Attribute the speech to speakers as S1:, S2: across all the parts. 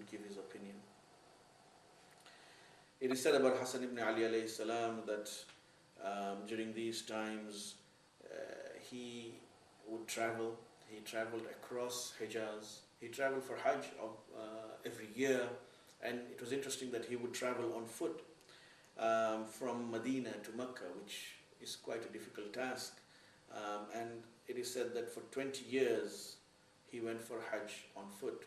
S1: give his opinion. It is said about Hassan ibn Ali alayhi salam that during these times he would travel. He traveled across Hijaz. He traveled for Hajj every year, and it was interesting that he would travel on foot from Medina to Mecca, which is quite a difficult task. And it is said that for 20 years he went for Hajj on foot.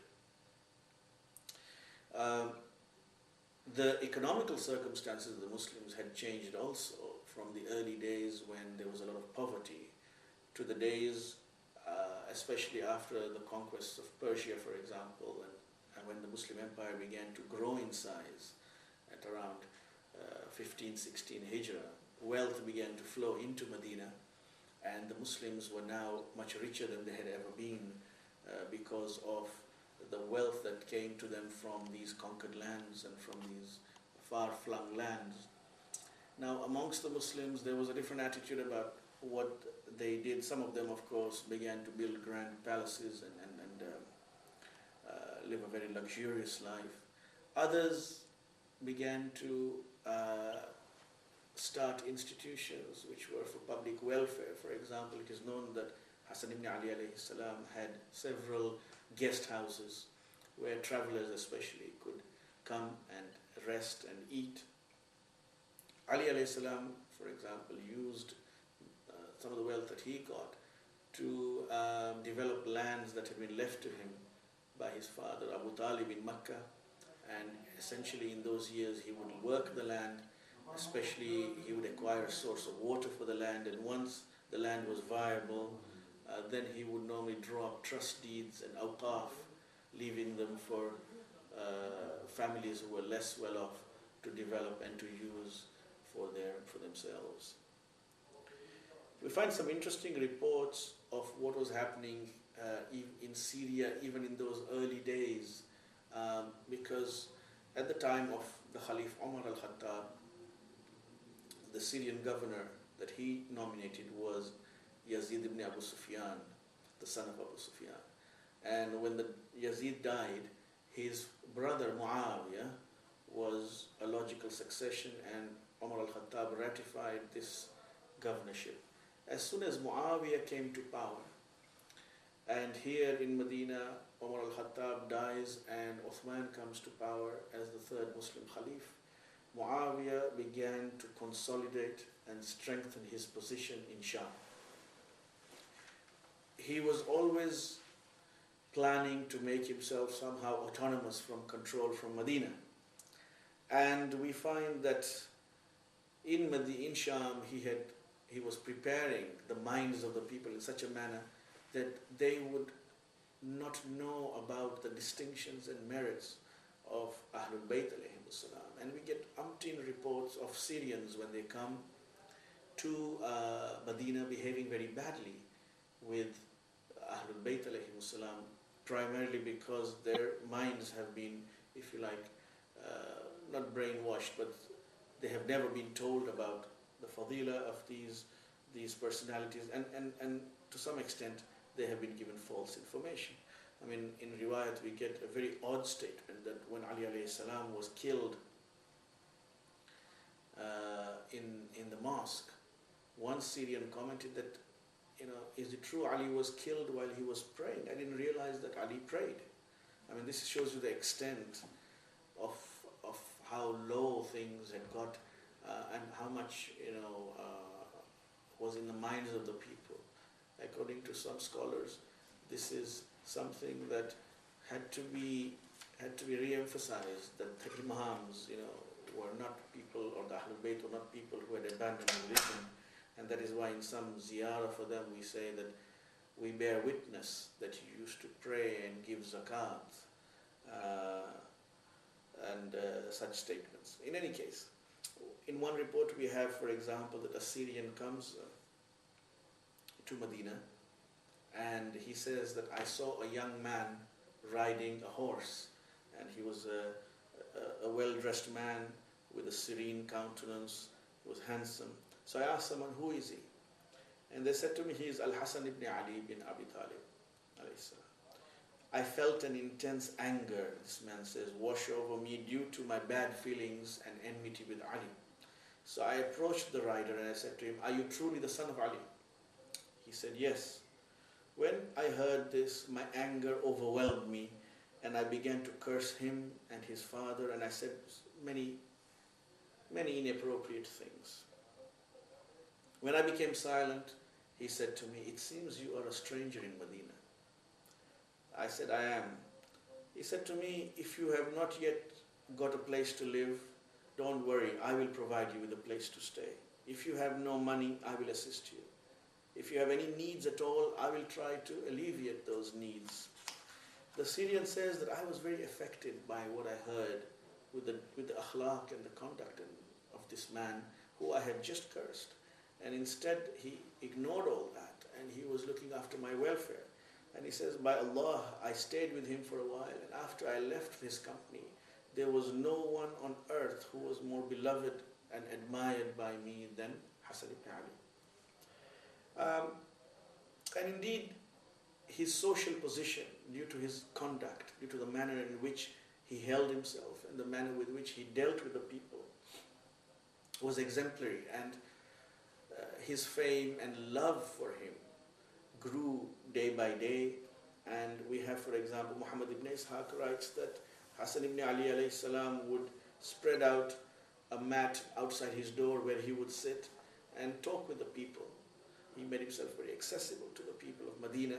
S1: The economical circumstances of the Muslims had changed also from the early days when there was a lot of poverty to the days, especially after the conquests of Persia, for example, and when the Muslim Empire began to grow in size at around 15, 16 Hijrah, wealth began to flow into Medina, and the Muslims were now much richer than they had ever been because of the wealth that came to them from these conquered lands and from these far-flung lands. Now, amongst the Muslims, there was a different attitude about what they did. Some of them, of course, began to build grand palaces and live a very luxurious life. Others began to start institutions which were for public welfare. For example, it is known that Hassan ibn Ali alayhi salam had several guest houses where travelers especially could come and rest and eat. Ali alayhi salam, for example, used some of the wealth that he got to develop lands that had been left to him by his father Abu Talib in Mecca, and essentially in those years he would work the land, especially he would acquire a source of water for the land, and once the land was viable, then he would normally draw up trust deeds and awqaf, leaving them for families who were less well off to develop and to use for themselves. We find some interesting reports of what was happening in Syria even in those early days, because at the time of the Khalif Umar al-Khattab, the Syrian governor that he nominated was Yazid ibn Abu Sufyan, the son of Abu Sufyan. And when Yazid died, his brother Muawiyah was a logical succession, and Umar al-Khattab ratified this governorship. As soon as Muawiyah came to power, and here in Medina, Umar al-Khattab dies and Uthman comes to power as the third Muslim Khalif, Muawiyah began to consolidate and strengthen his position in Sham. He was always planning to make himself somehow autonomous from control from Medina. And we find that in Sham he was preparing the minds of the people in such a manner that they would not know about the distinctions and merits of Ahlul Bayt alayhim salam. And we get umpteen reports of Syrians when they come to Medina behaving very badly with Ahlul Bayt alayhim salam, primarily because their minds have been, if you like, not brainwashed, but they have never been told about the fadila of these personalities, and to some extent they have been given false information. I mean, in riwayat we get a very odd statement that when Ali alayhi salam was killed in the mosque, one Syrian commented that, is it true Ali was killed while he was praying? I didn't realize that Ali prayed. I mean, this shows you the extent of how low things had got and how much was in the minds of the people. According to some scholars, this is something that had to be re-emphasized, that the Imams were not people, or the Ahlul Bayt were not people who had abandoned religion. And that is why in some ziyarah for them we say that we bear witness that you used to pray and give zakat and such statements. In any case, in one report we have, for example, that a Syrian comes to Medina and he says that I saw a young man riding a horse, and he was a well-dressed man with a serene countenance, he was handsome. So I asked someone, who is he? And they said to me, he is Al-Hassan ibn Ali bin Abi Talib alayhi salam. I felt an intense anger, this man says, wash over me due to my bad feelings and enmity with Ali. So I approached the rider and I said to him, are you truly the son of Ali? He said, yes. When I heard this, my anger overwhelmed me and I began to curse him and his father, and I said many inappropriate things. When I became silent, he said to me, it seems you are a stranger in Medina. I said, I am. He said to me, if you have not yet got a place to live, don't worry, I will provide you with a place to stay. If you have no money, I will assist you. If you have any needs at all, I will try to alleviate those needs. The Syrian says that I was very affected by what I heard with the akhlaq and the conduct of this man who I had just cursed. And instead, he ignored all that and he was looking after my welfare. And he says, by Allah, I stayed with him for a while, and after I left his company, there was no one on earth who was more beloved and admired by me than Hassan ibn Ali. And indeed, his social position, due to his conduct, due to the manner in which he held himself and the manner with which he dealt with the people, was exemplary, and his fame and love for him grew day by day. And we have, for example, Muhammad ibn Ishaq writes that Hassan ibn Ali alayhi salam would spread out a mat outside his door where he would sit and talk with the people. He made himself very accessible to the people of Medina.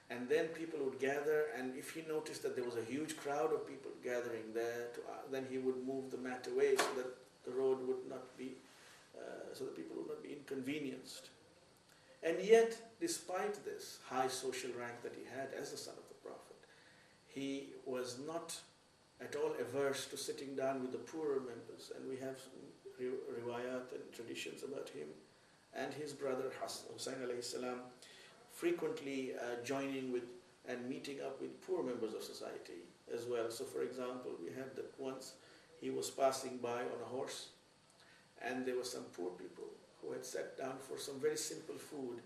S1: And then people would gather, and if he noticed that there was a huge crowd of people gathering there, then he would move the mat away so that the road would not be, so that people would not be inconvenienced. And yet, despite this high social rank that he had as the son of the Prophet, he was not at all averse to sitting down with the poorer members. And we have riwayat and traditions about him and his brother Hussein alayhi salam frequently joining with and meeting up with poor members of society as well. So for example, we had that once he was passing by on a horse, and there were some poor people who had sat down for some very simple food,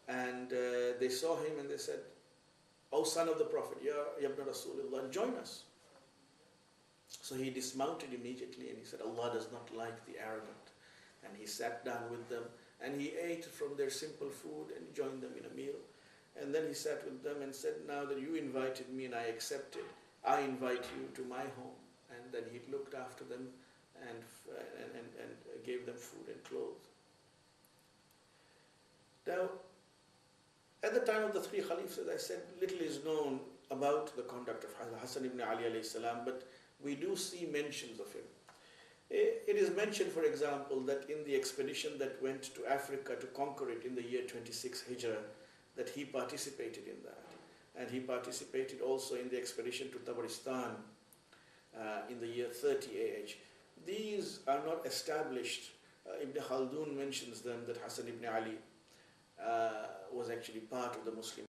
S1: and they saw him and they said, "O son of the Prophet, Ya Ibn Rasulullah, join us." So he dismounted immediately and he said, Allah does not like the arrogant. And he sat down with them and he ate from their simple food and joined them in a meal. And then he sat with them and said, now that you invited me and I accepted, I invite you to my home. And then he looked after them and gave them food and clothes. Now, at the time of the three Khalifs, as I said, little is known about the conduct of Hassan ibn Ali alayhi salam, but we do see mentions of him. It is mentioned, for example, that in the expedition that went to Africa to conquer it in the year 26 Hijrah, that he participated in that. And he participated also in the expedition to Tabaristan in the year 30 AH. These are not established. Ibn Khaldun mentions them, that Hassan ibn Ali was actually part of the Muslim